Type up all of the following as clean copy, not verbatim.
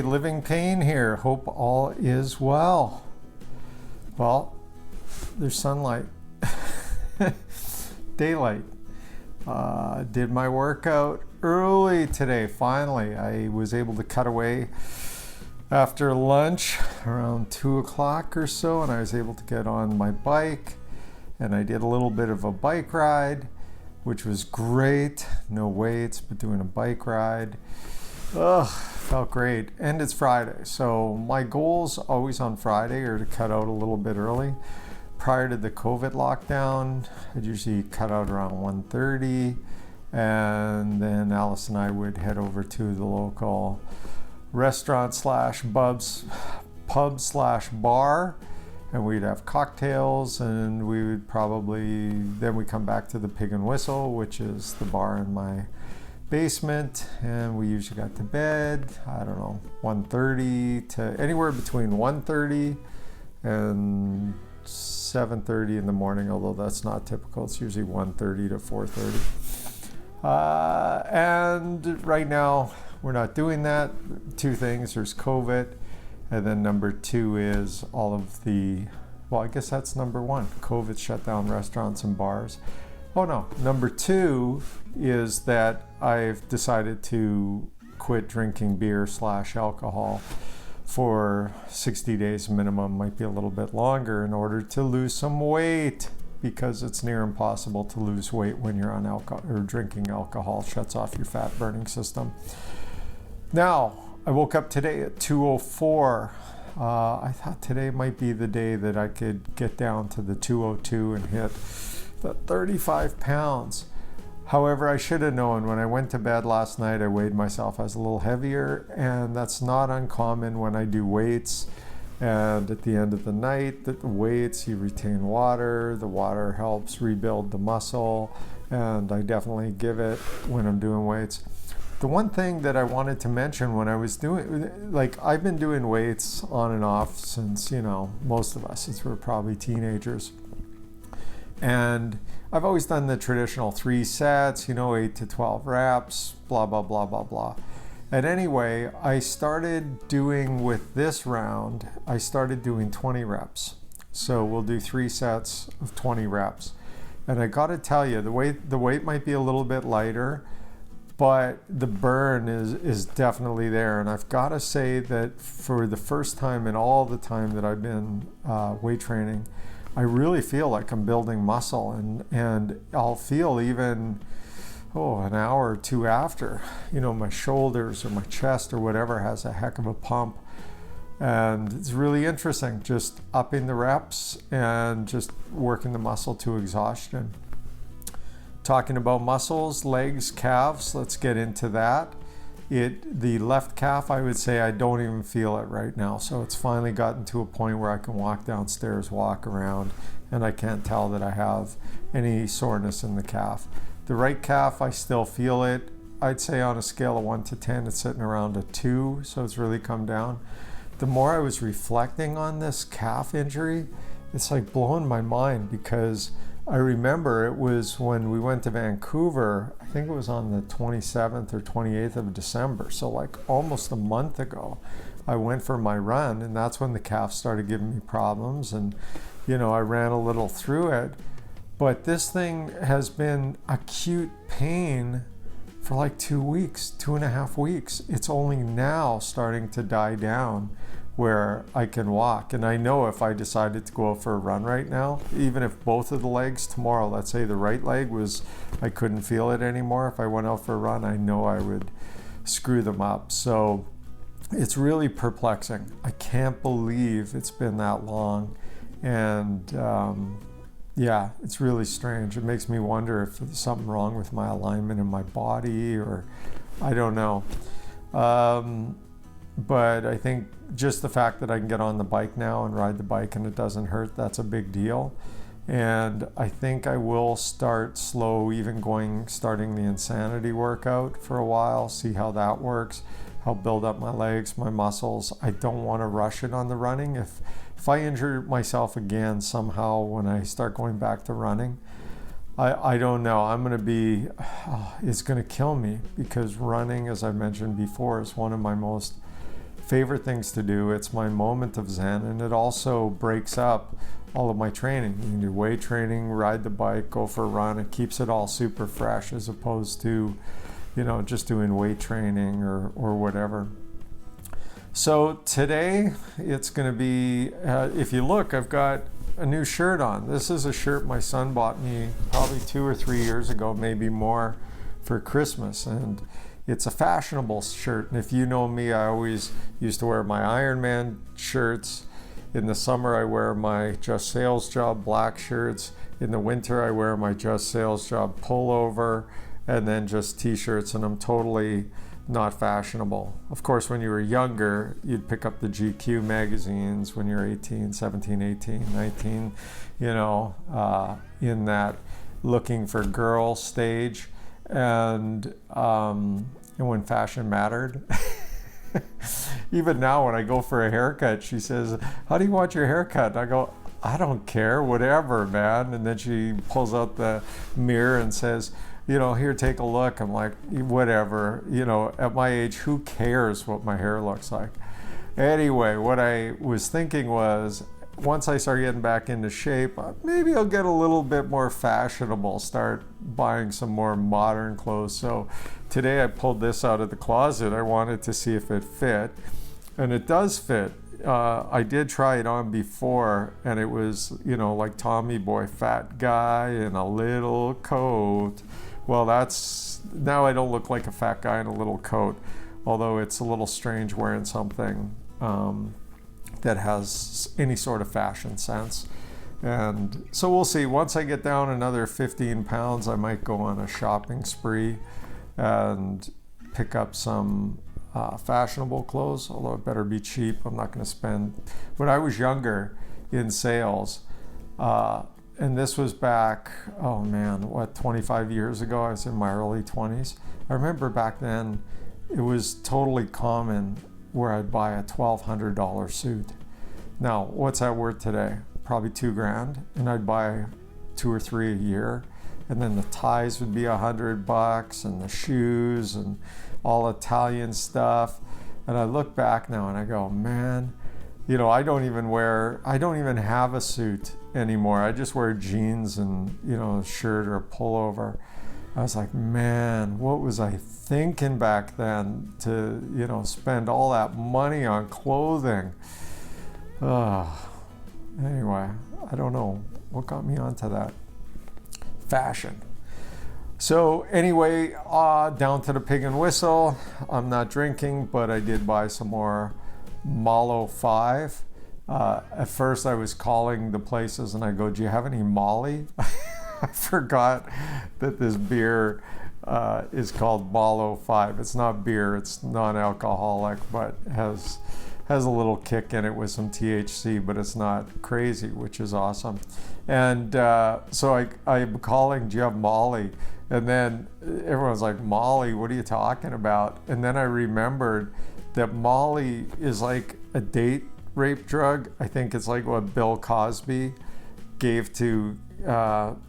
Hey, Living Pain here. Hope all is well. Well, there's sunlight. Daylight. Did my workout early today. Finally, I was able to cut away after lunch around 2 o'clock or so, and I was able to get on my bike, and I did a little bit of a bike ride, which was great. No weights, but doing a bike ride. Felt great. And it's Friday, so my goals always on Friday are to cut out a little bit early. Prior to the COVID lockdown, I'd usually cut out around 1:30, and then Alice and I would head over to the local restaurant slash pub slash bar, and we'd have cocktails, and we would then we come back to the Pig and Whistle, which is the bar in my basement, and we usually got to bed, I don't know, 1:30 to anywhere between 1:30 and 7:30 in the morning, although that's not typical. It's usually 1:30 to 4:30. And right now we're not doing that. Two things: there's COVID, and then number two is all of the, well, I guess that's number one. COVID shut down restaurants and bars. Oh no, number two is that I've decided to quit drinking beer / alcohol for 60 days minimum, might be a little bit longer, in order to lose some weight, because it's near impossible to lose weight when you're on alcohol or drinking alcohol. Shuts off your fat burning system. Now, I woke up today at 2:04. I thought today might be the day that I could get down to the 202 and hit the 35 pounds. However, I should have known when I went to bed last night, I weighed myself as a little heavier, and that's not uncommon when I do weights. And at the end of the night, the weights, you retain water, the water helps rebuild the muscle, and I definitely give it when I'm doing weights. The one thing that I wanted to mention when I was doing, I've been doing weights on and off since, most of us, since we're probably teenagers. And I've always done the traditional 3 sets, 8 to 12 reps, blah, blah, blah, blah, blah. And anyway, I started doing with this round, I started doing 20 reps. So we'll do 3 sets of 20 reps. And I got to tell you, the weight might be a little bit lighter, but the burn is definitely there. And I've got to say that for the first time in all the time that I've been weight training, I really feel like I'm building muscle, and I'll feel even, an hour or two after, my shoulders or my chest or whatever has a heck of a pump. And it's really interesting, just upping the reps and just working the muscle to exhaustion. Talking about muscles, legs, calves, let's get into that. The left calf, I would say I don't even feel it right now. So it's finally gotten to a point where I can walk downstairs, walk around, and I can't tell that I have any soreness in the calf. The right calf, I still feel it. I'd say on a scale of 1 to 10, it's sitting around a 2, so it's really come down. The more I was reflecting on this calf injury, it's like blowing my mind, because I remember it was when we went to Vancouver, I think it was on the 27th or 28th of December, so like almost a month ago, I went for my run, and that's when the calf started giving me problems, and I ran a little through it. But this thing has been acute pain for like 2 weeks, 2.5 weeks. It's only now starting to die down where I can walk. And I know if I decided to go out for a run right now, even if both of the legs tomorrow, let's say the right leg I couldn't feel it anymore. If I went out for a run, I know I would screw them up. So it's really perplexing. I can't believe it's been that long. And it's really strange. It makes me wonder if there's something wrong with my alignment in my body, or I don't know. But I think just the fact that I can get on the bike now and ride the bike and it doesn't hurt, that's a big deal. And I think I will start slow, starting the insanity workout for a while, see how that works, help build up my legs, my muscles. I don't want to rush it on the running. If I injure myself again somehow when I start going back to running, I don't know. I'm going to be, it's going to kill me, because running, as I mentioned before, is one of my most favorite things to do. It's my moment of zen, and it also breaks up all of my training. You can do weight training, ride the bike, go for a run. It keeps it all super fresh as opposed to, just doing weight training or whatever. So today it's going to be, if you look, I've got a new shirt on. This is a shirt my son bought me probably 2 or 3 years ago, maybe more, for Christmas. And it's a fashionable shirt. And if you know me, I always used to wear my Ironman shirts. In the summer, I wear my Just Sales Job black shirts. In the winter, I wear my Just Sales Job pullover, and then just t-shirts, and I'm totally not fashionable. Of course, when you were younger, you'd pick up the GQ magazines when you're 17, 18, 19, in that looking for girl stage, and when fashion mattered. Even now when I go for a haircut, she says, "How do you want your haircut?" And I go, "I don't care, whatever, man." And then she pulls out the mirror and says, "Here, take a look." I'm like, whatever, at my age, who cares what my hair looks like? Anyway, what I was thinking was, once I start getting back into shape, maybe I'll get a little bit more fashionable, start buying some more modern clothes. So today I pulled this out of the closet. I wanted to see if it fit, and it does fit. I did try it on before, and it was, like Tommy Boy, fat guy in a little coat. Well, now I don't look like a fat guy in a little coat, although it's a little strange wearing something that has any sort of fashion sense. And so we'll see. Once I get down another 15 pounds, I might go on a shopping spree and pick up some fashionable clothes, although it better be cheap. I'm not going to spend. When I was younger in sales, and this was back, 25 years ago, I was in my early 20s. I remember back then it was totally common where I'd buy a $1,200 suit. Now, what's that worth today? Probably $2,000, and I'd buy 2 or 3 a year. And then the ties would be $100, and the shoes and all Italian stuff. And I look back now and I go, man, I don't even have a suit anymore. I just wear jeans and, a shirt or a pullover. I was like, man, what was I thinking back then to, spend all that money on clothing? Anyway, I don't know what got me onto that. Fashion. So anyway, down to the pig and whistle. I'm not drinking, but I did buy some more Mollo 5. At first I was calling the places and I go, "Do you have any Molly?" I forgot that this beer is called Mollo 5. It's not beer, it's non-alcoholic, but has a little kick in it with some THC, but it's not crazy, which is awesome. And so I'm calling, "Do you have Molly?" And then everyone's like, "Molly, what are you talking about?" And then I remembered that Molly is like a date rape drug. I think it's like what Bill Cosby gave to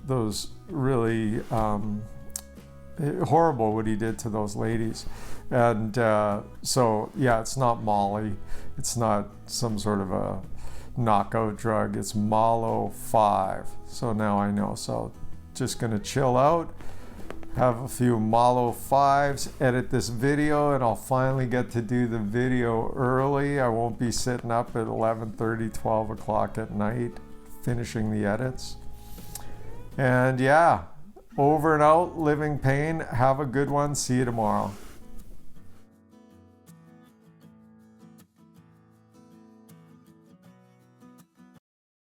those really horrible what he did to those ladies. And so yeah, it's not Molly. It's not some sort of a knockout drug. It's Mollo 5. So now I know. So just gonna chill out, have a few Mollo 5s, edit this video, and I'll finally get to do the video early. I won't be sitting up at 11:30, 12 o'clock at night finishing the edits. And yeah, over and out, living pain. Have a good one. See you tomorrow.